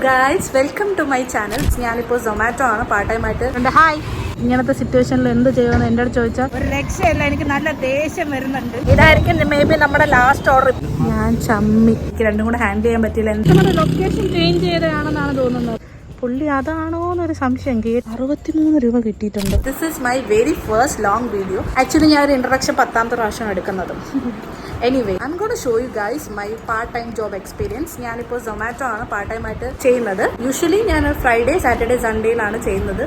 Guys, welcome to my channel. ഞാനിപ്പോൾ സൊമാറ്റോ ആണ് part time ആയിട്ട്. എൻ്റെ ഹായ്. ഇങ്ങനത്തെ സിറ്റുവേഷനിൽ എന്ത് ചെയ്യുമെന്ന് എൻ്റെ അടുത്ത് ചോദിച്ചാൽ ഒരു രക്ഷയല്ല, എനിക്ക് നല്ല ദേഷ്യം വരുന്നുണ്ട്. ഇതായിരിക്കും മേ ബി നമ്മുടെ ലാസ്റ്റ് ഓർഡർ. ഞാൻ ചമ്മി, എനിക്ക് രണ്ടും കൂടെ ഹാൻഡിൽ ചെയ്യാൻ പറ്റില്ല. നമ്മുടെ ലൊക്കേഷൻ ചേഞ്ച് ചെയ്തതാണെന്നാണ് തോന്നുന്നത്. പുള്ളി അതാണോ എന്നൊരു സംശയം. 63 രൂപ കിട്ടിയിട്ടുണ്ട്. This is my very first long video. Actually ഞാൻ ഒരു ഇൻട്രഡക്ഷൻ 10ാമത്തെ പ്രാവശ്യം എടുക്കുന്നത്. Anyway, I M gonna show you guys my part time job experience. ഞാനിപ്പോൾ സൊമാറ്റോ ആണ് പാർട്ട് ടൈം ആയിട്ട് ചെയ്യുന്നത്. യൂഷ്വലി ഞാൻ ഫ്രൈഡേ, സാറ്റർഡേ, സൺഡേയിലാണ് ചെയ്യുന്നത്.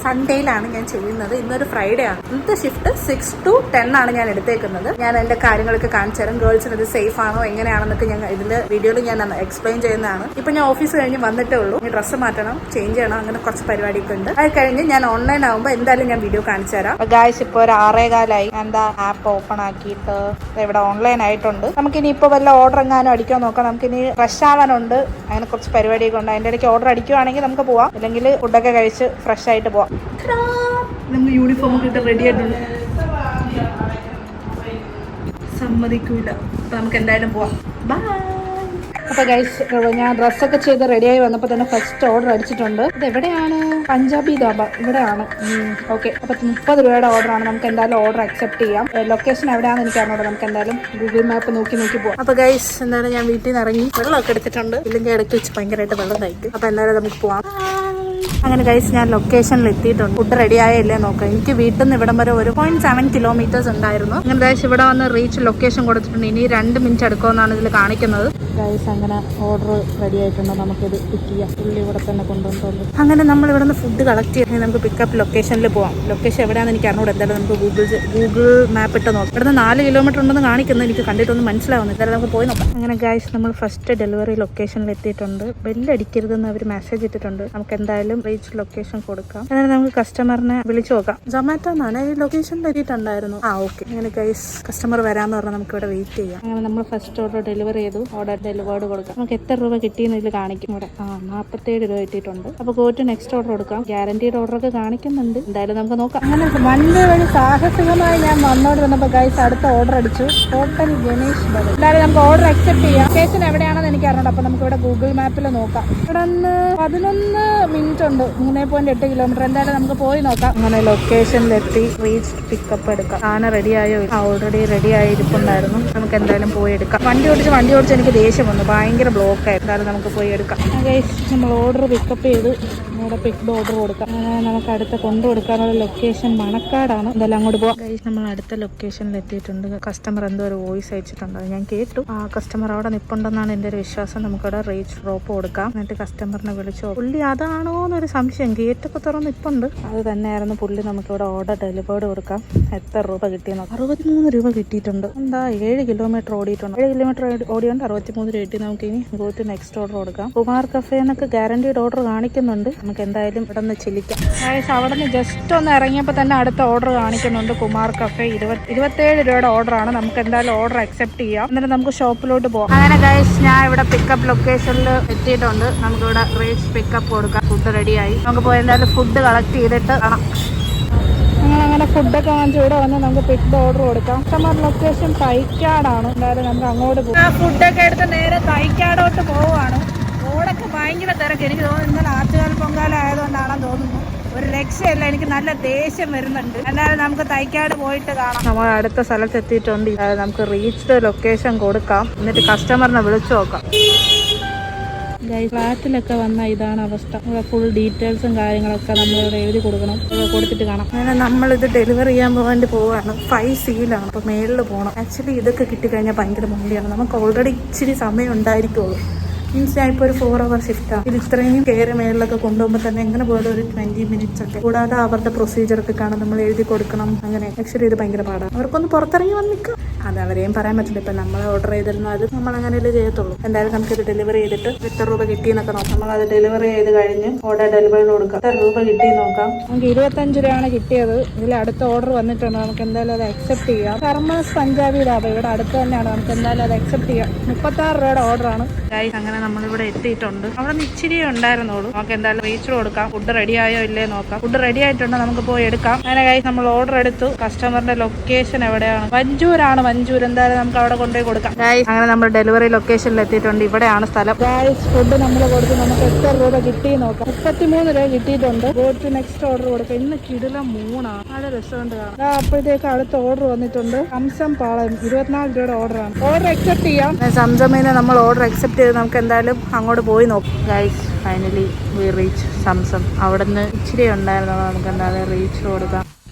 സൺഡേയിലാണ് ഞാൻ ചെയ്യുന്നത്. ഇന്നൊരു ഫ്രൈഡേ ആണ്. ഇന്നത്തെ ഷിഫ്റ്റ് 6 to 10 ആണ് ഞാൻ എടുത്തേക്കുന്നത്. ഞാൻ എൻ്റെ കാര്യങ്ങളൊക്കെ കാണിച്ചു തരാം. ഗേൾസിന് ഇത് സേഫ് ആണോ എങ്ങനെയാണെന്നൊക്കെ ഞാൻ ഇതിന്റെ വീഡിയോയിൽ ഞാൻ എക്സ്പ്ലെയിൻ ചെയ്യുന്നതാണ്. ഇപ്പൊ ഞാൻ ഓഫീസ് കഴിഞ്ഞ് വന്നിട്ടേ ഉള്ളൂ. ഈ ഡ്രസ്സ് മാറ്റണം, ചേഞ്ച് ചെയ്യണം, അങ്ങനെ കുറച്ച് പരിപാടിയൊക്കെ ഉണ്ട്. അത് കഴിഞ്ഞ് ഞാൻ ഓൺലൈൻ ആകുമ്പോൾ എന്തായാലും ഞാൻ വീഡിയോ കാണിച്ചു തരാം. ഗായ്സ്, ഇപ്പോൾ ഒരു 6:15 എന്താ ആപ്പ് ഓപ്പൺ ആക്കിയിട്ട് ഇവിടെ ഓൺലൈൻ ആയിട്ടുണ്ട്. നമുക്കിനി ഇപ്പോൾ വല്ല ഓർഡർ എങ്ങാനും അടിക്കാൻ നോക്കാം. നമുക്കിനി ഫ്രഷ് ആവാനുണ്ട്, അങ്ങനെ കുറച്ച് പരിപാടിയൊക്കെ ഉണ്ട്. അതിൻ്റെ ഇടയ്ക്ക് ഓർഡർ അടിക്കുവാണെങ്കിൽ നമുക്ക് പോവാം, അല്ലെങ്കിൽ ഫുഡൊക്കെ കഴിച്ച് ഫ്രഷ് ആയിട്ട് പോവാം. നമ്മൾ യൂണിഫോം ഒക്കെ ഇട്ട് റെഡി ആയിട്ടുണ്ട്. സമ്മതിക്കൂല. അപ്പൊ നമുക്ക് എന്തായാലും പോവാം. ബൈ. അപ്പൊ ഗൈസ്, ഞാൻ ഡ്രസ്സൊക്കെ ചെയ്ത് റെഡിയായി വന്നപ്പോൾ തന്നെ ഫസ്റ്റ് ഓർഡർ അടിച്ചിട്ടുണ്ട്. ഇത് എവിടെയാണ്? പഞ്ചാബി ധാബ ഇവിടെയാണ്. ഓക്കെ, അപ്പൊ 30 രൂപയുടെ ഓർഡറാണ്. നമുക്ക് എന്തായാലും ഓർഡർ അക്സെപ്റ്റ് ചെയ്യാം. ലൊക്കേഷൻ എവിടെയാണെന്ന് എനിക്ക് അറിഞ്ഞൂടാ. നമുക്ക് എന്തായാലും ഗൂഗിൾ മാപ്പ് നോക്കി പോവാം. അപ്പൊ ഗൈസ്, എന്തായാലും ഞാൻ വീട്ടിൽ നിന്ന് ഇറങ്ങി വെള്ളമൊക്കെ എടുത്തിട്ടുണ്ട്. ഇല്ലെങ്കിൽ ഇടയ്ക്ക് വെച്ച് ഭയങ്കരമായിട്ട് വെള്ളം കഴിക്കും. അപ്പൊ എന്തായാലും നമുക്ക് പോവാം. അങ്ങനെ ഗൈസ്, ഞാൻ ലൊക്കേഷനിൽ എത്തിയിട്ടുണ്ട്. ഫുഡ് റെഡി ആയല്ലേ നോക്കാം. എനിക്ക് വീട്ടിൽ നിന്ന് ഇവിടം വരെ 1.7 കിലോമീറ്റേഴ്സ് ഉണ്ടായിരുന്നു. അങ്ങനെ ഗൈസ്, ഇവിടെ വന്ന് റീച്ച് ലൊക്കേഷൻ കൊടുത്തിട്ടുണ്ട്. ഇനി 2 മിനിറ്റ് എടുക്കുമെന്നാണ് ഇതിൽ കാണിക്കുന്നത്. ഗൈസ്, അങ്ങനെ ഓർഡർ റെഡി ആയിട്ടുണ്ട്. നമുക്കിത് പിക്ക് ചെയ്യാം. പുള്ളി ഇവിടെ തന്നെ കൊണ്ടുവന്നിട്ടുണ്ട്. അങ്ങനെ നമ്മൾ ഇവിടെ നിന്ന് ഫുഡ് കളക്ട് ചെയ്യണമെങ്കിൽ നമുക്ക് പിക്കപ്പ് ലൊക്കേഷനിൽ പോവാം. ലൊക്കേഷൻ എവിടെയാണെന്ന് എനിക്ക് അറിഞ്ഞൂടെ. എന്തായാലും നമുക്ക് ഗൂഗിൾ മാപ്പ് ഇട്ട് നോക്കാം. ഇവിടുന്ന് 4 കിലോമീറ്റർ ഉണ്ടെന്ന് കാണിക്കുന്നത്. എനിക്ക് കണ്ടിട്ടൊന്നും മനസ്സിലാവുന്നു. എന്തായാലും നമുക്ക് പോയി നോക്കാം. അങ്ങനെ ഗൈസ്, നമ്മൾ ഫസ്റ്റ് ഡെലിവറി ലൊക്കേഷനിൽ എത്തിയിട്ടുണ്ട്. ബെല്ലടിക്കരുതെന്ന് അവർ മെസ്സേജ് ഇട്ടിട്ടുണ്ട്. നമുക്ക് എന്തായാലും റീച്ച് ലൊക്കേഷൻ കൊടുക്കാം. അങ്ങനെ നമുക്ക് കസ്റ്റമറിനെ വിളിച്ചു നോക്കാം. സൊമാറ്റോ എന്നാണ് ഈ ലൊക്കേഷനിൽ എത്തിയിട്ടുണ്ടായിരുന്നു. ഓക്കെ. അങ്ങനെ ഗൈസ്, കസ്റ്റമർ വരാമെന്ന് പറഞ്ഞാൽ നമുക്ക് ഇവിടെ വെയിറ്റ് ചെയ്യാം. അങ്ങനെ നമ്മൾ ഫസ്റ്റ് ഓർഡർ ഡെലിവറി ചെയ്തു. ഓർഡർ ഡെലിവേർഡ് കൊടുക്കാം. നമുക്ക് എത്ര രൂപ കിട്ടിയെന്ന് ഇതിൽ കാണിക്കും. ഇവിടെ 47 രൂപ കിട്ടിയിട്ടുണ്ട്. അപ്പൊ ഗോ ടു നെക്സ്റ്റ് ഓർഡർ കൊടുക്കാം. ഗ്യാരണ്ടീഡ് ഓർഡർ ഒക്കെ കാണിക്കുന്നുണ്ട്. എന്തായാലും നമുക്ക് നോക്കാം. അങ്ങനെ വണ്ടി വഴി സാഹസികമായി ഞാൻ വന്നോണ്ടിരുന്നപ്പോ ഗൈസ് അടുത്ത ഓർഡർ അടിച്ചു. ഹോട്ടൽ ഗണേഷ് ഭവൻ. എന്തായാലും നമുക്ക് ഓർഡർ അക്സെപ്റ്റ് ചെയ്യാം. ലൊക്കേഷൻ എവിടെയാണെന്ന് എനിക്ക് അറിഞ്ഞൂടാ. അപ്പൊ നമുക്ക് ഇവിടെ ഗൂഗിൾ മാപ്പിൽ നോക്കാം. ഇവിടെ നിന്ന് 11 മിനിറ്റ് ഉണ്ട്. 3.8 കിലോമീറ്റർ. എന്തായാലും നമുക്ക് പോയി നോക്കാം. അങ്ങനെ ലൊക്കേഷനിലെത്തി റീച്ച് പിക്കപ്പ് എടുക്കാം. സാധനം റെഡിയായോ? ഓൾറെഡി റെഡി ആയി ഇരിപ്പുണ്ടായിരുന്നു. നമുക്ക് എന്തായാലും പോയി എടുക്കാം. വണ്ടി ഓടിച്ച് എനിക്ക് ദേഷ്യം വന്നു. ഭയങ്കര ബ്ലോക്കായി. എന്തായാലും നമുക്ക് പോയി എടുക്കാം. നമ്മൾ ഓർഡർ പിക്കപ്പ് ചെയ്ത് നമ്മുടെ പിക്ഡ് ഓർഡർ കൊടുക്കാം. അങ്ങനെ നമുക്ക് അടുത്ത കൊണ്ടു കൊടുക്കാനുള്ള ലൊക്കേഷൻ മണക്കാടാണ്. എന്തായാലും അങ്ങോട്ട് പോകാം. ഗൈസ്, നമ്മൾ അടുത്ത ലൊക്കേഷനിൽ എത്തിയിട്ടുണ്ട്. കസ്റ്റമർ എന്തോ ഒരു വോയിസ് അയച്ചിട്ടുണ്ട്. ഞാൻ കേട്ടു. ആ കസ്റ്റമർ അവിടെ നിൽപ്പുണ്ടെന്നാണ് എൻ്റെ ഒരു വിശ്വാസം. നമുക്കവിടെ റീച്ച് ഡ്രോപ്പ് കൊടുക്കാം. എന്നിട്ട് കസ്റ്റമറിനെ വിളിച്ചോ. പുള്ളി അതാണോ എന്നൊരു സംശയം. ഗേറ്റൊക്കെ തുറന്ന് നിൽപ്പുണ്ട്. അത് തന്നെയായിരുന്നു പുള്ളി. നമുക്കിവിടെ ഓർഡർ ഡെലിവേർഡ് കൊടുക്കാം. എത്ര രൂപ കിട്ടിയെന്ന് 63 രൂപ കിട്ടിയിട്ടുണ്ട്. എന്താ 7 കിലോമീറ്റർ ഓടിയിട്ടുണ്ട്. 7 കിലോമീറ്റർ ഓടിയോണ്ട് 63 രൂപ കിട്ടി. നമുക്ക് ഇനി ഗോ ടു നെക്സ്റ്റ് ഓർഡർ കൊടുക്കാം. കുമാർ കഫേ എന്നൊക്കെ ഗ്യാരണ്ടീഡ് ഓർഡർ കാണിക്കുന്നുണ്ട്. നമുക്ക് എന്തായാലും ഇവിടെ നിന്ന് ചിലിക്കാം. അവിടെ നിന്ന് ജസ്റ്റ് ഒന്ന് ഇറങ്ങിയപ്പോൾ തന്നെ അടുത്ത ഓർഡർ കാണിക്കുന്നുണ്ട്. കുമാർ കഫേ 27 രൂപയുടെ ഓർഡറാണ്. നമുക്ക് എന്തായാലും ഓർഡർ അക്സെപ്റ്റ് ചെയ്യാം. എന്നിട്ട് നമുക്ക് ഷോപ്പിലോട്ട് പോകാം. അങ്ങനെ ഗൈസ്, ഞാൻ ഇവിടെ പിക്കപ്പ് ലൊക്കേഷനിൽ എത്തിയിട്ടുണ്ട്. നമുക്കിവിടെ റീച്ച് പിക്കപ്പ് കൊടുക്കാം. ഫുഡ് റെഡിയായി. നമുക്ക് പോയി എന്തായാലും ഫുഡ് കളക്ട് ചെയ്തിട്ട് കാണാം. അങ്ങനെ ഫുഡൊക്കെ വാങ്ങിച്ച് ഇവിടെ വന്ന് നമുക്ക് പിക്ഡ് ഓർഡർ കൊടുക്കാം. കസ്റ്റമർ ലൊക്കേഷൻ തൈക്കാടാണ്. എന്തായാലും നമുക്ക് അങ്ങോട്ട് പോകാം. ഫുഡൊക്കെ എടുത്ത് നേരെ തൈക്കാടോട്ട് പോവുകയാണ്. റോഡൊക്കെ ഭയങ്കര തിരക്ക്. എനിക്ക് തോന്നുന്നു ഇന്നലെ ആറ്റുകാൽ പൊങ്കാല ആയതുകൊണ്ടാണെന്ന് തോന്നുന്നു. ഒരു രക്ഷയല്ല, എനിക്ക് നല്ല ദേഷ്യം വരുന്നുണ്ട്. എന്തായാലും നമുക്ക് തൈക്കാട് പോയിട്ട് കാണാം. നമ്മൾ അടുത്ത സ്ഥലത്ത് എത്തിയിട്ടുണ്ട്. നമുക്ക് റീച്ച്ഡ് ലൊക്കേഷൻ കൊടുക്കാം. എന്നിട്ട് കസ്റ്റമറിനെ വിളിച്ചു നോക്കാം. ഫ്ലാറ്റിലൊക്കെ വന്ന ഇതാണ് അവസ്ഥ. ഫുൾ ഡീറ്റെയിൽസും കാര്യങ്ങളൊക്കെ നമ്മളിവിടെ എഴുതി കൊടുക്കണം. കൊടുത്തിട്ട് കാണാം. അങ്ങനെ നമ്മളിത് ഡെലിവറി ചെയ്യാൻ വേണ്ടി പോവാണ്. 5C-ലാണ്. അപ്പോൾ മേളിൽ പോകണം. ആക്ച്വലി ഇതൊക്കെ കിട്ടിക്കഴിഞ്ഞാൽ ഭയങ്കര മണ്ടിയാണ്. നമുക്ക് ഓൾറെഡി ഇച്ചിരി സമയം ഉണ്ടായിരിക്കുള്ളൂ. മീൻസ് ഞാൻ ഇപ്പോൾ ഒരു 4 hour ഷിഫ്റ്റാണ്. ഇത് ഇത്രയും കയറി മേളിലൊക്കെ കൊണ്ടുപോകുമ്പോൾ തന്നെ എങ്ങനെ പോലും ഒരു 20 minutes ഒക്കെ. കൂടാതെ അവരുടെ പ്രൊസീജിയറൊക്കെ കാണാൻ നമ്മൾ എഴുതി കൊടുക്കണം. അങ്ങനെ ആക്ച്വലി ഇത് ഭയങ്കര പാടാണ്. അവർക്കൊന്ന് പുറത്തിറങ്ങി വന്ന് നിൽക്കാം. അത് അവരെയും പറയാൻ പറ്റില്ല. ഇപ്പം നമ്മൾ ഓർഡർ ചെയ്തിരുന്നു അത് നമ്മൾ അങ്ങനെയല്ലേ ചെയ്യത്തുള്ളൂ. എന്തായാലും നമുക്കിത് ഡെലിവറി ചെയ്തിട്ട് എത്ര രൂപ കിട്ടിയെന്നൊക്കെ നോക്കാം. നമ്മളത് ഡെലിവറി ചെയ്ത് കഴിഞ്ഞ് ഓർഡർ ഡെലിവറി കൊടുക്കാം. എത്ര രൂപ കിട്ടിയെന്ന് നോക്കാം. നമുക്ക് 25 രൂപയാണ് കിട്ടിയത്. ഇതിൽ അടുത്ത ഓർഡർ വന്നിട്ടുണ്ട്. നമുക്ക് എന്തായാലും അത് അക്സെപ്റ്റ് ചെയ്യാം. കർമ്മസ് പഞ്ചാബി ധാബ ഇവിടെ അടുത്ത് തന്നെയാണ്. നമുക്ക് എന്തായാലും അത് അക്സെപ്റ്റ് ചെയ്യാം. 36 രൂപയുടെ ഓർഡറാണ്. അങ്ങനെ അങ്ങനെ നമ്മളിവിടെ എത്തിയിട്ടുണ്ട്. അവിടെ നിന്ന് ഇച്ചിരി ഉണ്ടായിരുന്നുള്ളൂ. നമുക്ക് എന്തായാലും റീച്ച് കൊടുക്കാം. ഫുഡ് റെഡി ആയോ ഇല്ലേ നോക്കാം. ഫുഡ് റെഡി ആയിട്ടുണ്ട്, നമുക്ക് പോയി എടുക്കാം. അങ്ങനെ ഗൈസ് നമ്മൾ ഓർഡർ എടുത്തു. കസ്റ്റമറിന്റെ ലൊക്കേഷൻ എവിടെയാണ്? വഞ്ചൂരാണ്. വഞ്ചൂർ എന്തായാലും നമുക്ക് അവിടെ കൊണ്ടുപോയി കൊടുക്കാം. ഗൈസ് അങ്ങനെ നമ്മൾ ഡെലിവറി ലൊക്കേഷനിൽ എത്തിയിട്ടുണ്ട്. ഇവിടെയാണ് സ്ഥലം. ഗൈസ് ഫുഡ് നമ്മൾ കൊടുത്ത് നമുക്ക് എത്ര രൂപ കിട്ടി നോക്കാം. 33 രൂപ കിട്ടിയിട്ടുണ്ട്. ഗോ ടു നെക്സ്റ്റ് ഓർഡർ കൊടുക്കാം. ഇന്ന് കിടിലം 3 നല്ല രസമുണ്ട് കാണാം. അപ്പോഴത്തേക്ക് അടുത്ത ഓർഡർ വന്നിട്ടുണ്ട്. സംസം പാളയം 24 രൂപയുടെ ഓർഡറാണ്. ഓർഡർ അക്സെപ്റ്റ് ചെയ്യാം. സംസമിനെ നമ്മൾ ഓർഡർ അക്സെപ്റ്റ് ചെയ്ത് നമുക്ക് എന്തായാലും അങ്ങോട്ട് പോയി നോക്കാം. Guys finally we reach Zamzam. അവിടെ നിന്ന് ഇച്ചിരി ഉണ്ടായിരുന്നു, നമുക്ക് എന്തായാലും റീച്ച് കൊടുക്കാം.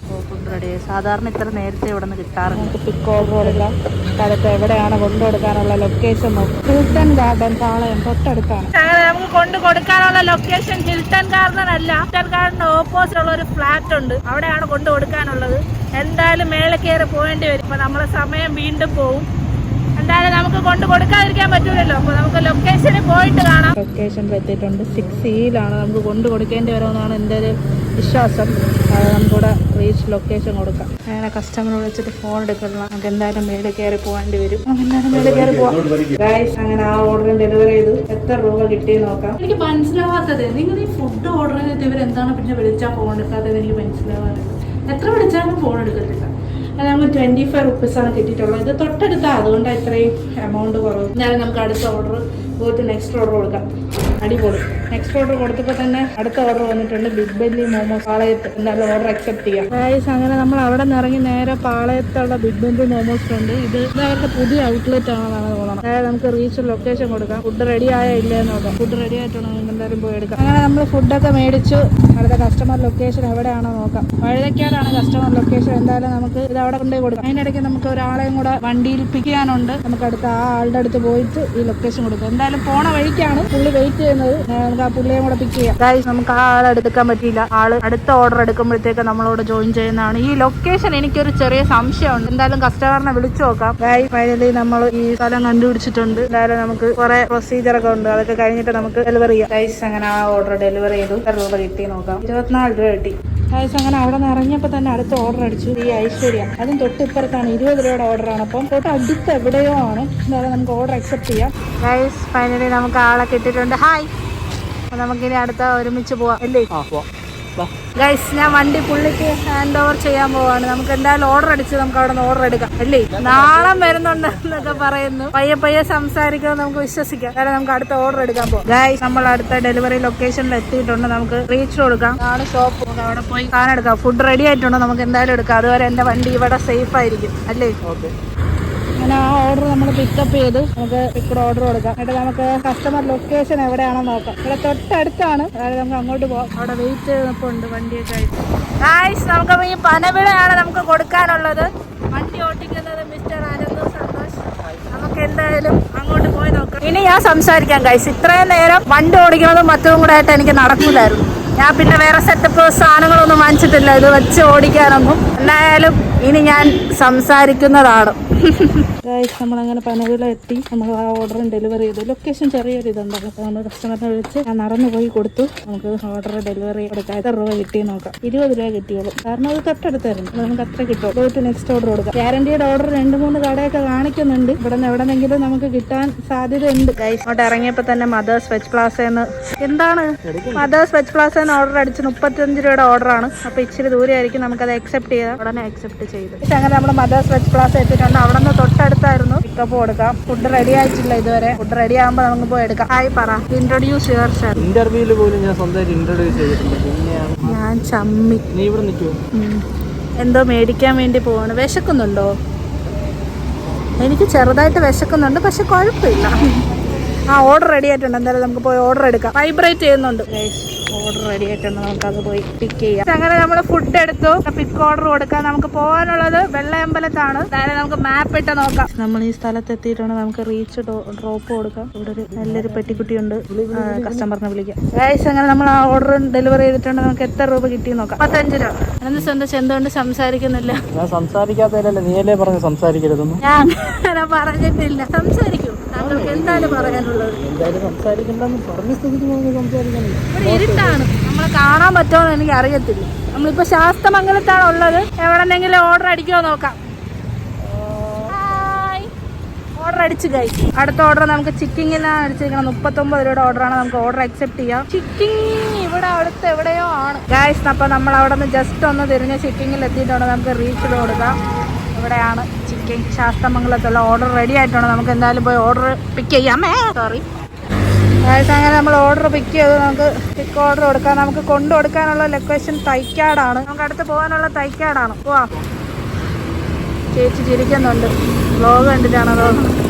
Food ready. സാധാരണ ഇത്ര നേരത്തെ ഇവിടെ നിന്ന് കിട്ടാറുണ്ട്. നമുക്ക് പിക്ക് ഓർഡർ കൊടുക്കാം. സ്ഥലത്ത് എവിടെയാണ് കൊണ്ടു കൊടുക്കാനുള്ള ലൊക്കേഷൻ നോക്കും. ഹിൽട്ടൺ ഗാർഡൻ പാളയം തൊട്ടടുത്താണ്. അങ്ങനെ നമുക്ക് കൊണ്ടു കൊടുക്കാനുള്ള ലൊക്കേഷൻ ഹിൽട്ടൺ ഗാർഡൻ അല്ല. ഹിൽട്ടൺ ഗാർഡന് ഓപ്പോസിറ്റ് ഉള്ള ഒരു ഫ്ലാറ്റ് ഉണ്ട്, അവിടെയാണ് കൊണ്ടു കൊടുക്കാനുള്ളത്. എന്തായാലും മേലെ കയറി പോകേണ്ടി വരും. അപ്പൊ നമ്മളെ സമയം വീണ്ടും പോവും. എന്തായാലും നമുക്ക് കൊണ്ട് കൊടുക്കാതിരിക്കാൻ പറ്റൂലല്ലോ. അപ്പൊ നമുക്ക് ലൊക്കേഷനിൽ പോയിട്ട് കാണാം. ലൊക്കേഷനിൽ എത്തിയിട്ടുണ്ട്. 6E നമുക്ക് കൊണ്ട് കൊടുക്കേണ്ടി വരുമെന്നാണ് എൻ്റെ ഒരു വിശ്വാസം. നമുക്കിവിടെ റീച്ച് ലൊക്കേഷൻ കൊടുക്കാം. അങ്ങനെ കസ്റ്റമർ വിളിച്ചിട്ട് ഫോൺ എടുക്കണം. നമുക്ക് എന്തായാലും മേലെ കയറി പോകേണ്ടി വരും. എന്തായാലും മേലെ കയറി പോവാം. ഗൈസ് അങ്ങനെ ആ ഓർഡർ ഡെലിവറി ചെയ്തു. എത്ര രൂപ കിട്ടിയെന്ന് നോക്കാം. എനിക്ക് മനസ്സിലാവാത്തത്, നിങ്ങൾ ഈ ഫുഡ് ഓർഡർ ചെയ്തിട്ട് ഇവരെന്താണ് പിന്നെ വിളിച്ചാൽ ഫോൺ എടുക്കാത്തത് എനിക്ക് മനസ്സിലാവാറ്. എത്ര വിളിച്ചാലും ഫോൺ എടുക്കത്തില്ല. അത് നമുക്ക് 25 റുപ്പീസാണ് കിട്ടിയിട്ടുള്ളത്. ഇത് തൊട്ടടുത്താണ്, അതുകൊണ്ടാണ് ഇത്രയും എമൗണ്ട് കുറവ്. എന്നാലും നമുക്ക് അടുത്ത ഓർഡർ പോയിട്ട് നെക്സ്റ്റ് ഓർഡർ കൊടുക്കാം. അടിപൊളി. നെക്സ്റ്റ് ഓർഡർ കൊടുത്തപ്പോൾ തന്നെ അടുത്ത ഓർഡർ വന്നിട്ടുണ്ട്. ബിഗ് ബെല്ലി മോമോസ് പാളയത്ത്. എന്തായാലും ഓർഡർ അക്സെപ്റ്റ് ചെയ്യാം. ഗൈസ് അങ്ങനെ നമ്മൾ അവിടെ നിന്ന് ഇറങ്ങി നേരെ പാളയത്തുള്ള ബിഗ് ബെല്ലി മോമോസ് ഉണ്ട്. ഇത് അവരുടെ പുതിയ ഔട്ട്ലെറ്റ് ആണെന്നാണ് തോന്നുന്നത്. അതായത് നമുക്ക് റീച്ച് ലൊക്കേഷൻ കൊടുക്കാം. ഫുഡ് റെഡി ആയോ ഇല്ലേ നോക്കാം. ഫുഡ് റെഡി ആയിട്ടാണ് നമുക്ക് എന്തായാലും പോയി എടുക്കാം. അങ്ങനെ നമ്മൾ ഫുഡൊക്കെ മേടിച്ചു. അടുത്ത കസ്റ്റമർ ലൊക്കേഷൻ എവിടെയാണോ നോക്കാം. വഴുതക്കാടാണ് കസ്റ്റമർ ലൊക്കേഷൻ. എന്തായാലും നമുക്ക് ഇത് അവിടെ കൊണ്ടുപോയി കൊടുക്കാം. അതിനിടയ്ക്ക് നമുക്ക് ഒരാളെയും കൂടെ വണ്ടിയിൽ പിക്ക് ചെയ്യാനുണ്ട്. നമുക്ക് അടുത്ത ആ ആളുടെ അടുത്ത് പോയിട്ട് ഈ ലൊക്കേഷൻ കൊടുക്കാം. എന്തായാലും പോണ വഴിക്കാണ് പുള്ളി വെയിറ്റ് ചെയ്യുന്നത്. നമുക്ക് ആ പുള്ളിയെ കൂടെ പിക്ക് ചെയ്യാം. ഗൈസ് നമുക്ക് ആ ആളെ എടുക്കാൻ പറ്റിയില്ല. ആള് അടുത്ത ഓർഡർ എടുക്കുമ്പോഴത്തേക്ക് നമ്മളോട് ജോയിൻ ചെയ്യുന്നതാണ്. ഈ ലൊക്കേഷൻ എനിക്കൊരു ചെറിയ സംശയമുണ്ട്. എന്തായാലും കസ്റ്റമറിനെ വിളിച്ചു നോക്കാം. ഗൈസ് ഫൈനലി നമ്മൾ ഈ സ്ഥലം കണ്ടുപിടിച്ചിട്ടുണ്ട്. എന്തായാലും നമുക്ക് കുറെ പ്രൊസീജിയർ ഒക്കെ ഉണ്ട്. അതൊക്കെ കഴിഞ്ഞിട്ട് നമുക്ക് ഡെലിവറി ചെയ്യാം. ഗൈസ് അങ്ങനെ ആ ഓർഡർ ഡെലിവറി ചെയ്തു. എത്ര രൂപ കിട്ടി നോക്കാം. 24 രൂപ കിട്ടി. ഗൈസ് അങ്ങനെ അവിടെ നിന്ന് ഇറങ്ങിയപ്പോൾ തന്നെ അടുത്ത ഓർഡർ അടിച്ചു. ഈ ഐശ്വര്യ, അതും തൊട്ടിപ്പുറത്താണ്. 20 രൂപയുടെ ഓർഡറാണ്. അപ്പം തൊട്ട് അടുത്ത് എവിടെയോ ആണ്. എന്തായാലും നമുക്ക് ഓർഡർ അക്സെപ്റ്റ് ചെയ്യാം. ഗൈസ് ഫൈനലി നമുക്ക് ആളെ കിട്ടിയിട്ടുണ്ട്. ഹായ്. അപ്പൊ നമുക്കിനി അടുത്ത ഒരുമിച്ച് പോവാം അല്ലേ? ഗൈസ് ഞാൻ വണ്ടി പുള്ളിക്ക് ഹാൻഡ് ഓവർ ചെയ്യാൻ പോവാണ്. നമുക്ക് എന്തായാലും ഓർഡർ അടിച്ച് നമുക്ക് അവിടെ നിന്ന് ഓർഡർ എടുക്കാം അല്ലേ? നാളെ വരുന്നുണ്ട് എന്നൊക്കെ പറയുന്നു. പയ്യെ സംസാരിക്കുന്നത് നമുക്ക് വിശ്വസിക്കാം. കാരണം നമുക്ക് അടുത്ത ഓർഡർ എടുക്കാൻ പോകാം. ഗൈസ് നമ്മൾ അടുത്ത ഡെലിവറി ലൊക്കേഷനിൽ എത്തിയിട്ടുണ്ട്. നമുക്ക് റീച്ച് കൊടുക്കാം. ആണ് ഷോപ്പ്. അവിടെ പോയി സാധനം എടുക്കാം. ഫുഡ് റെഡി ആയിട്ടുണ്ട്. നമുക്ക് എന്തായാലും എടുക്കാം. അതുവരെ എന്റെ വണ്ടി ഇവിടെ സേഫ് ആയിരിക്കും അല്ലേ? ഓക്കെ. അങ്ങനെ ആ ഓർഡർ നമ്മൾ പിക്കപ്പ് ചെയ്ത് നമുക്ക് ഇവിടെ ഓർഡർ കൊടുക്കാം. എന്നിട്ട് നമുക്ക് കസ്റ്റമർ ലൊക്കേഷൻ എവിടെയാണെന്ന് നോക്കാം. ഇവിടെ തൊട്ടടുത്താണ്. അതായത് നമുക്ക് അങ്ങോട്ട് പോകാം. അവിടെ വെയിറ്റ് ചെയ്തപ്പോണ്ട് വണ്ടിയൊക്കെ ആയിട്ട്. ഗൈസ് നമുക്ക് ഈ പനവിളയാണ് നമുക്ക് കൊടുക്കാനുള്ളത്. വണ്ടി ഓട്ടിക്കുന്നത് മിസ്റ്റർ അനന്തു സന്തോഷ്. നമുക്ക് എന്തായാലും അങ്ങോട്ട് പോയി നോക്കാം. ഇനി ഞാൻ സംസാരിക്കാം ഗൈസ്. ഇത്രയും നേരം വണ്ടി ഓടിക്കുന്നതും മറ്റതും കൂടെ ആയിട്ട് എനിക്ക് നടക്കൂലായിരുന്നു. ഞാൻ പിന്നെ വേറെ സെറ്റപ്പ് സാധനങ്ങളൊന്നും വാങ്ങിച്ചിട്ടില്ല ഇത് വെച്ച് ഓടിക്കാനൊന്നും. എന്തായാലും ഇനി ഞാൻ സംസാരിക്കുന്നതാണ്. നമ്മളങ്ങനെ പനവില എത്തി. നമ്മൾ ആ ഓർഡറും ഡെലിവറി ചെയ്തു. ലൊക്കേഷൻ ചെറിയൊരു ഇതുണ്ടല്ലോ. അപ്പോൾ നമ്മൾ കസ്റ്റമറിനെ വിളിച്ച് ഞാൻ നടന്നു പോയി കൊടുത്തു. നമുക്ക് ഓർഡർ ഡെലിവറി കൊടുക്കാം. എത്ര രൂപ കിട്ടി നോക്കാം. 20 രൂപ കിട്ടിയോളൂ. കാരണം അത് തൊട്ടടുത്തായിരുന്നു. നമുക്ക് അത്ര കിട്ടും. പോയിട്ട് നെക്സ്റ്റ് ഓർഡർ കൊടുക്കാം. ഗ്യാരണ്ടിയുടെ ഓർഡർ 2-3 കടയൊക്കെ കാണിക്കുന്നുണ്ട്. ഇവിടെ നിന്ന് എവിടെന്നെങ്കിലും നമുക്ക് കിട്ടാൻ സാധ്യതയുണ്ട്. ഗൈസ് അങ്ങോട്ട് ഇറങ്ങിയപ്പോൾ തന്നെ മദേഴ്സ് വെജ് പ്ലാസന്ന് എന്താണ് മദേഴ്സ് വെജ് പ്ലാസന്ന് ഓർഡർ അടിച്ച് 35 രൂപയുടെ ഓർഡറാണ്. അപ്പോൾ ഇച്ചിരി ദൂരെയായിരിക്കും. നമുക്കത് അക്സെപ്റ്റ് ചെയ്താൽ ഉടനെ അക്സെപ്റ്റ് ചെയ്തു. അങ്ങനെ നമ്മൾ മദേഴ്സ് വെജ് പ്ലാസ എത്തിയിട്ടുണ്ട്. അവിടെ നിന്ന് തൊട്ടടുത്തായിരുന്നു. പിക്കപ്പ് കൊടുക്കാം. ഫുഡ് റെഡി ആയിട്ടില്ല ഇതുവരെ. ഫുഡ് റെഡി ആകുമ്പോൾ നമുക്ക് പോയി എടുക്കാം. ഹായ് പറ. Introduce your self. ഇന്റർവ്യൂവിൽ പോലും ഞാൻ സ്വന്തമായിട്ട് ഇൻട്രൊഡ്യൂസ് ചെയ്തിട്ടുണ്ട്. ഞാൻ ചമ്മി. നീ ഇവിടെ നിൽക്കുമോ? എന്തോ മേടിക്കാൻ വേണ്ടി പോവാണ്. വിശക്കുന്നുണ്ടോ? എനിക്ക് ചെറുതായിട്ട് വിശക്കുന്നുണ്ട്, പക്ഷെ കുഴപ്പമില്ല. ആ ഓർഡർ റെഡി ആയിട്ടുണ്ട്. എന്തായാലും നമുക്ക് പോയി ഓർഡർ എടുക്കാം. വൈബ്രേറ്റ് ചെയ്യുന്നുണ്ട്. ഓർഡർ റെഡി ആയിട്ടുണ്ട്. നമുക്കത് പോയി പിക്ക് ചെയ്യാം. അങ്ങനെ നമ്മൾ ഫുഡ് എടുത്തു. പിക്ക് ഓർഡർ കൊടുക്കാം. നമുക്ക് പോകാനുള്ളത് വെള്ളയമ്പലത്താണ്. അതായത് നമുക്ക് മാപ്പ് ഇട്ട് നോക്കാം. നമ്മൾ ഈ സ്ഥലത്ത് എത്തിയിട്ടുണ്ട്. നമുക്ക് റീച്ച് ഡ്രോപ്പ് കൊടുക്കാം. ഇവിടെ ഒരു നല്ലൊരു പെട്ടിക്കുട്ടിയുണ്ട്. കസ്റ്റമറിനെ വിളിക്കാം. ഗൈസ് അങ്ങനെ നമ്മൾ ആ ഓർഡർ ഡെലിവറി ചെയ്തിട്ടുണ്ട്. നമുക്ക് എത്ര രൂപ കിട്ടി നോക്കാം. 35 രൂപ. എന്തുകൊണ്ട് സംസാരിക്കുന്നില്ല? ഞാൻ സംസാരിക്കാത്തല്ലേ, നീയല്ലേ പറഞ്ഞു സംസാരിക്കരുതെന്ന്. ഞാൻ അങ്ങനെ പറഞ്ഞിട്ടില്ല. സംസാരിക്കൂ. താങ്കൾക്ക് എന്താണ് പറയാനുള്ളത്? എന്തായാലും സംസാരിക്കണ്ടെന്ന് പറഞ്ഞ സ്ഥിതിക്ക് സംസാരിക്കണം. ഇവിടെ ഇരുട്ടാണ്. നമ്മളെ കാണാൻ പറ്റുമോ എനിക്ക് അറിയത്തില്ല. നമ്മളിപ്പോ ശാസ്തമംഗലത്താണ് ഉള്ളത്. എവിടെന്നെങ്കിലും ഓർഡർ അടിക്കുമോ നോക്കാം. ഓർഡർ അടിച്ചു കൈ. അടുത്ത ഓർഡർ നമുക്ക് ചിക്കിങ്ങിനാണ് അടിച്ചിരിക്കണം. 39 രൂപയുടെ ഓർഡറാണ്. നമുക്ക് ഓർഡർ അക്സെപ്റ്റ് ചെയ്യാം. ചിക്കിങ് ഇവിടെ അടുത്ത് എവിടെയോ ആണ് ഗൈസ്. അപ്പോൾ നമ്മൾ അവിടെ നിന്ന് ജസ്റ്റ് ഒന്ന് തിരിഞ്ഞ് ചിക്കിങ്ങിൽ എത്തിയിട്ടുണ്ട്. നമുക്ക് റീച്ച് കൊടുക്കാം. ഇവിടെയാണ് ചിക്കിങ്. ശാസ്തമംഗലത്തുള്ള ഓർഡർ റെഡി ആയിട്ടുണ്ട്. നമുക്ക് എന്തായാലും പോയി ഓർഡർ പിക്ക് ചെയ്യാമേ. സോറി ഗൈസ്, അങ്ങനെ നമ്മൾ ഓർഡർ പിക്ക് ചെയ്ത് നമുക്ക് പിക്ക് ഓർഡർ കൊടുക്കാം. നമുക്ക് കൊണ്ടു കൊടുക്കാനുള്ള ലൊക്കേഷൻ തൈക്കാടാണ്. നമുക്ക് അടുത്ത് പോകാനുള്ള തൈക്കാടാണ്. പോവാ. ചേച്ചി ചിരിക്കുന്നുണ്ട്. വ്ലോഗ് കണ്ടിട്ടാണ് തോന്നുന്നത്.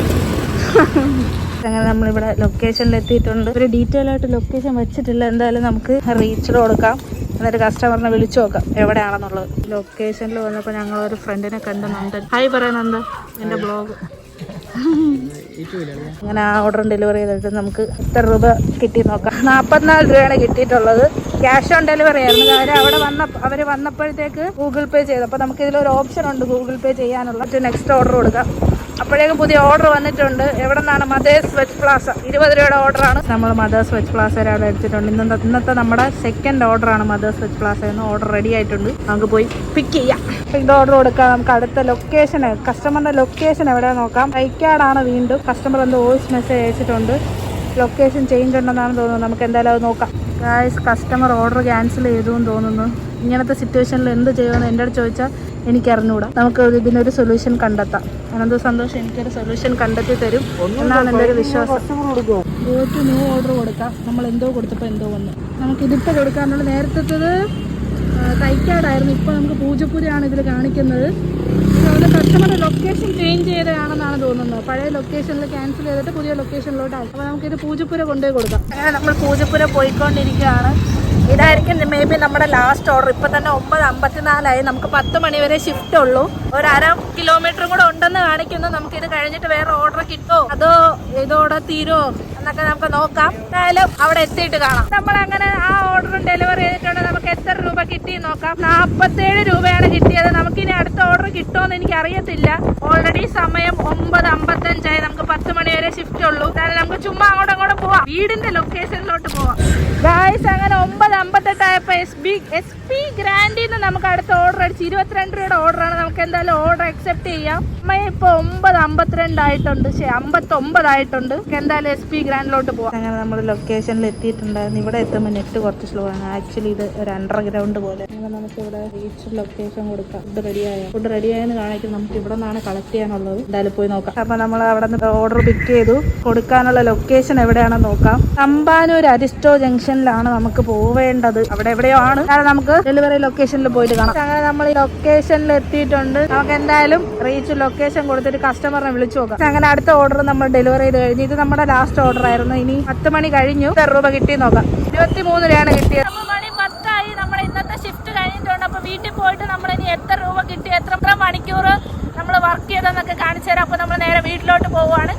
അങ്ങനെ നമ്മളിവിടെ ലൊക്കേഷനിൽ എത്തിയിട്ടുണ്ട്. ഒരു ഡീറ്റെയിൽ ആയിട്ട് ലൊക്കേഷൻ വെച്ചിട്ടില്ല. എന്തായാലും നമുക്ക് റീച്ചിൽ കൊടുക്കാം. എന്നിട്ട് കസ്റ്റമറിനെ വിളിച്ചു നോക്കാം എവിടെയാണെന്നുള്ളത്. ലൊക്കേഷനിൽ വന്നപ്പോൾ ഞങ്ങളൊരു ഫ്രണ്ടിനെ കണ്ടുന്നുണ്ട്. ഹായ് പറയുന്നുണ്ട് എൻ്റെ ബ്ലോഗ്. അങ്ങനെ ആ ഓർഡർ ഡെലിവറി ചെയ്തിട്ട് നമുക്ക് എത്ര രൂപ കിട്ടി നോക്കാം. 44 രൂപയാണ് കിട്ടിയിട്ടുള്ളത്. ക്യാഷ് ഓൺ ഡെലിവറി ആയിരുന്നു. കാര്യം അവർ വന്നപ്പോഴത്തേക്ക് ഗൂഗിൾ പേ ചെയ്തു. അപ്പോൾ നമുക്ക് ഇതിലൊരു ഓപ്ഷൻ ഉണ്ട് ഗൂഗിൾ പേ ചെയ്യാനുള്ള. നെക്സ്റ്റ് ഓർഡർ കൊടുക്കാം. അപ്പോഴേക്കും പുതിയ ഓർഡർ വന്നിട്ടുണ്ട്. എവിടെ നിന്നാണ്? Mothers veg Plaza. 20 രൂപയുടെ ഓർഡറാണ്. നമ്മൾ മദേഴ്സ് വെജ് പ്ലാസ ഒരാളെ എടുത്തിട്ടുണ്ട്. ഇന്നത്തെ നമ്മുടെ സെക്കൻഡ് ഓർഡറാണ് മദേഴ്സ് വെജ് പ്ലാസ എന്ന്. ഓർഡർ റെഡി ആയിട്ടുണ്ട്. നമുക്ക് പോയി പിക്ക് ചെയ്യാം. ഇത് ഓർഡർ കൊടുക്കാം. നമുക്ക് അടുത്ത ലൊക്കേഷൻ, കസ്റ്റമറിന്റെ ലൊക്കേഷൻ എവിടെയാ നോക്കാം. തൈക്കാടാണ്. വീണ്ടും കസ്റ്റമർ എന്തോ വോയിസ് മെസ്സേജ് അയച്ചിട്ടുണ്ട്. ലൊക്കേഷൻ ചേഞ്ച് ഉണ്ടെന്നാണ് തോന്നുന്നത്. നമുക്ക് എന്തായാലും അത് നോക്കാം. ഗായ്സ്, കസ്റ്റമർ ഓർഡർ ക്യാൻസൽ ചെയ്തു എന്ന് തോന്നുന്നു. ഇങ്ങനത്തെ സിറ്റുവേഷനിൽ എന്ത് ചെയ്യുമെന്ന് എൻ്റെ അടുത്ത് ചോദിച്ചാൽ എനിക്കറിഞ്ഞൂടാ. നമുക്ക് ഇതിനൊരു സൊല്യൂഷൻ കണ്ടെത്താം. അനന്ത സന്തോഷം എനിക്കൊരു സൊല്യൂഷൻ കണ്ടെത്തി തരും എന്നാണ് എൻ്റെ ഒരു വിശ്വാസം. പോയിട്ട് ന്യൂ ഓർഡർ കൊടുക്കാം. നമ്മൾ എന്തോ കൊടുത്തപ്പോൾ എന്തോ വന്നു. നമുക്കിതിപ്പോൾ കൊടുക്കാനുള്ള നേരത്തേത് തൈക്കാടായിരുന്നു. ഇപ്പോൾ നമുക്ക് പൂജപ്പുരയാണ് ഇതിൽ കാണിക്കുന്നത്. അതുപോലെ കസ്റ്റമറുടെ ലൊക്കേഷൻ ചേഞ്ച് ചെയ്തതാണെന്നാണ് തോന്നുന്നത്. പഴയ ലൊക്കേഷനിൽ ക്യാൻസൽ ചെയ്തിട്ട് പുതിയ ലൊക്കേഷനിലോട്ട് ആയി. അപ്പോൾ നമുക്കിത് പൂജപ്പുര കൊണ്ടുപോയി കൊടുക്കാം. അങ്ങനെ നമ്മൾ പൂജപ്പുര പോയിക്കൊണ്ടിരിക്കുകയാണ്. ഇതായിരിക്കും മേ ബി നമ്മുടെ ലാസ്റ്റ് ഓർഡർ. ഇപ്പം തന്നെ 9:54 നമുക്ക് 10 മണി വരെ ഷിഫ്റ്റ് ഉള്ളൂ. ഒരു 1/2 കിലോമീറ്റർ കൂടെ ഉണ്ടെന്ന് കാണിക്കുന്നു. നമുക്കിത് കഴിഞ്ഞിട്ട് വേറെ ഓർഡർ കിട്ടുമോ അതോ ഇതോടെ തീരുമോ എന്നൊക്കെ നമുക്ക് നോക്കാം. എന്തായാലും അവിടെ എത്തിയിട്ട് കാണാം. നമ്മളങ്ങനെ ആ ഓർഡറും ഡെലിവറി ചെയ്തിട്ടുണ്ട്. നമുക്ക് എത്ര രൂപ കിട്ടി നോക്കാം. 47 രൂപയാണ് കിട്ടിയത്. നമുക്കിനി അടുത്ത ഓർഡർ കിട്ടുമോന്ന് എനിക്ക് അറിയത്തില്ല. ഓൾറെഡി സമയം 9:55 നമുക്ക് 10 മണി വരെ ഷിഫ്റ്റ് ഉള്ളൂ. എന്തായാലും നമുക്ക് ചുമ്മാ അങ്ങോട്ടും പോവാം. വീടിന്റെ ലൊക്കേഷനിലോട്ട് പോവാം. ഗായ്സ്, അങ്ങനെ 9:58 ആയപ്പോൾ എസ് പി ഗ്രാൻഡിൽ നിന്ന് നമുക്ക് അടുത്ത ഓർഡർ അടിച്ച് 22 രൂപയുടെ ഓർഡറാണ്. നമുക്ക് എന്തായാലും ഓർഡർ അക്സെപ്റ്റ് ചെയ്യാം. ഇപ്പോൾ 9:52 ആയിട്ടുണ്ട്. 59 ആയിട്ടുണ്ട്. എന്തായാലും എസ് പി ഗ്രാൻഡിലോട്ട് പോവാം. അങ്ങനെ നമ്മൾ ലൊക്കേഷനിൽ എത്തിയിട്ടുണ്ടായിരുന്നു. ഇവിടെ എത്തുമ്പോൾ നെറ്റ് കുറച്ച് സ്ലോ ആണ്. ആക്ച്വലി ഇത് ഒരു അണ്ടർഗ്രൗണ്ട് പോലെ. അങ്ങനെ നമുക്ക് ഇവിടെ റീച്ച് ലൊക്കേഷൻ കൊടുക്കാം. ഫുഡ് റെഡിയായെന്ന് കാണിക്കും. നമുക്ക് ഇവിടെ നിന്നാണ് കളക്ട് ചെയ്യാനുള്ളത്. എന്തായാലും പോയി നോക്കാം. അപ്പോൾ നമ്മൾ അവിടെ നിന്ന് ഓർഡർ പിക്ക് ചെയ്തു. കൊടുക്കാനുള്ള ലൊക്കേഷൻ എവിടെയാണെന്ന് നോക്കാം. തമ്പാനൂർ അരിസ്റ്റോ ജംഗ്ഷനിലാണ് നമുക്ക് പോവേണ്ടത്. അവിടെ എവിടെയോ ആണ്. നമുക്ക് ഡെലിവറി ലൊക്കേഷനിൽ പോയിട്ട് കാണാം. അങ്ങനെ നമ്മൾ ഈ ലൊക്കേഷനിൽ എത്തിയിട്ടുണ്ട്. നമുക്ക് എന്തായാലും റീച്ച് ലൊക്കേഷൻ കൊടുത്തിട്ട് കസ്റ്റമറിനെ വിളിച്ചു നോക്കാം. അങ്ങനെ അടുത്ത ഓർഡർ നമ്മൾ ഡെലിവറി ചെയ്ത് കഴിഞ്ഞു. ഇത് നമ്മുടെ ലാസ്റ്റ് ഓർഡർ ആയിരുന്നു. ഇനി 10 മണി കഴിഞ്ഞു. എത്ര രൂപ കിട്ടി നോക്കാം. 23 രൂപയാണ് കിട്ടിയത്. 10 നമ്മുടെ ഇന്നത്തെ ഷിഫ്റ്റ് കഴിഞ്ഞിട്ടുണ്ട്. അപ്പൊ വീട്ടിൽ പോയിട്ട് നമ്മൾ ഇനി എത്ര രൂപ കിട്ടി, എത്ര മണിക്കൂർ നമ്മൾ വർക്ക് ചെയ്തെന്നൊക്കെ കാണിച്ചു തരാം. അപ്പൊ നമ്മൾ നേരെ വീട്ടിലോട്ട് പോവാണ്.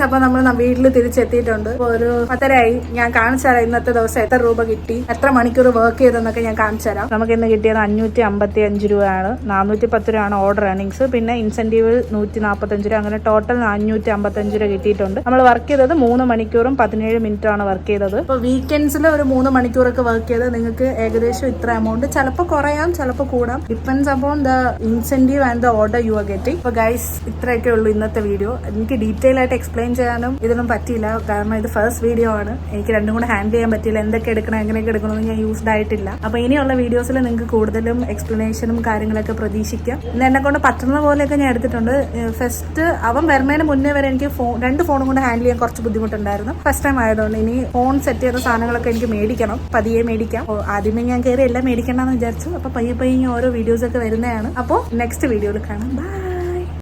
അപ്പൊ നമ്മൾ വീട്ടിൽ തിരിച്ചെത്തിയിട്ടുണ്ട്. ഒരു 10:30 ഞാൻ കാണിച്ചു തരാം ഇന്നത്തെ ദിവസം എത്ര രൂപ കിട്ടി, എത്ര മണിക്കൂർ വർക്ക് ചെയ്തെന്നൊക്കെ ഞാൻ കാണിച്ചു തരാം. നമുക്ക് ഇന്ന് കിട്ടിയത് 555 രൂപയാണ്. 410 രൂപയാണ് ഓർഡർ ഏർണിങ്സ്. പിന്നെ ഇൻസെന്റീവ് 145 രൂപ. അങ്ങനെ ടോട്ടൽ 555 രൂപ കിട്ടിയിട്ടുണ്ട്. നമ്മൾ വർക്ക് ചെയ്തത് 3 മണിക്കൂറും 17 മിനിറ്റും ആണ് വർക്ക് ചെയ്തത്. ഇപ്പൊ വീക്കെൻഡ്സിൽ ഒരു 3 മണിക്കൂറൊക്കെ വർക്ക് ചെയ്ത് നിങ്ങൾക്ക് ഏകദേശം ഇത്ര എമൗണ്ട് ചിലപ്പോൾ കുറയാം, ചിലപ്പോൾ കൂടാം. Depends upon the incentive and the order you are getting. അപ്പൊ ഗൈസ്, ഇത്രയൊക്കെ ഉള്ളൂ ഇന്നത്തെ വീഡിയോ. എനിക്ക് ഡീറ്റെയിൽ ആയിട്ട് എക്സ്പ്ലെയിൻ ചെയ്യാനും ഇതിനും പറ്റിയില്ല. കാരണം ഇത് ഫസ്റ്റ് വീഡിയോ ആണ്. എനിക്ക് രണ്ടും കൂടെ ഹാൻഡിൽ ചെയ്യാൻ പറ്റിയില്ല. എന്തൊക്കെ എടുക്കണം, എങ്ങനെയൊക്കെ എടുക്കണമെന്ന് ഞാൻ യൂസ്ഡ് ആയിട്ടില്ല. അപ്പൊ ഇനിയുള്ള വീഡിയോസിൽ നിങ്ങൾക്ക് കൂടുതലും എക്സ്പ്ലനേഷനും കാര്യങ്ങളൊക്കെ പ്രതീക്ഷിക്കാം. ഇന്ന് എന്നെ കൊണ്ട് പറ്റുന്ന പോലെയൊക്കെ ഞാൻ എടുത്തിട്ടുണ്ട്. ഫസ്റ്റ് അവൻ വരുന്നതിന് മുന്നേ വരെ എനിക്ക് 2 ഫോണും കൊണ്ട് ഹാൻഡിൽ ചെയ്യാൻ കുറച്ച് ബുദ്ധിമുട്ടുണ്ടായിരുന്നു. ഫസ്റ്റ് ടൈം ആയതുകൊണ്ട് ഇനി ഫോൺ സെറ്റ് ചെയ്ത സാധനങ്ങളൊക്കെ എനിക്ക് മേടിക്കണം. പതിയെ മേടിക്കാം. ആദ്യമേ ഞാൻ കയറി എല്ലാം മേടിക്കണമെന്ന് വിചാരിച്ചു. അപ്പൊ പയ്യെ ഓരോ വീഡിയോസ് ഒക്കെ വരുന്നതാണ്. അപ്പോൾ നെക്സ്റ്റ് വീഡിയോയിൽ കാണാം. ബൈ.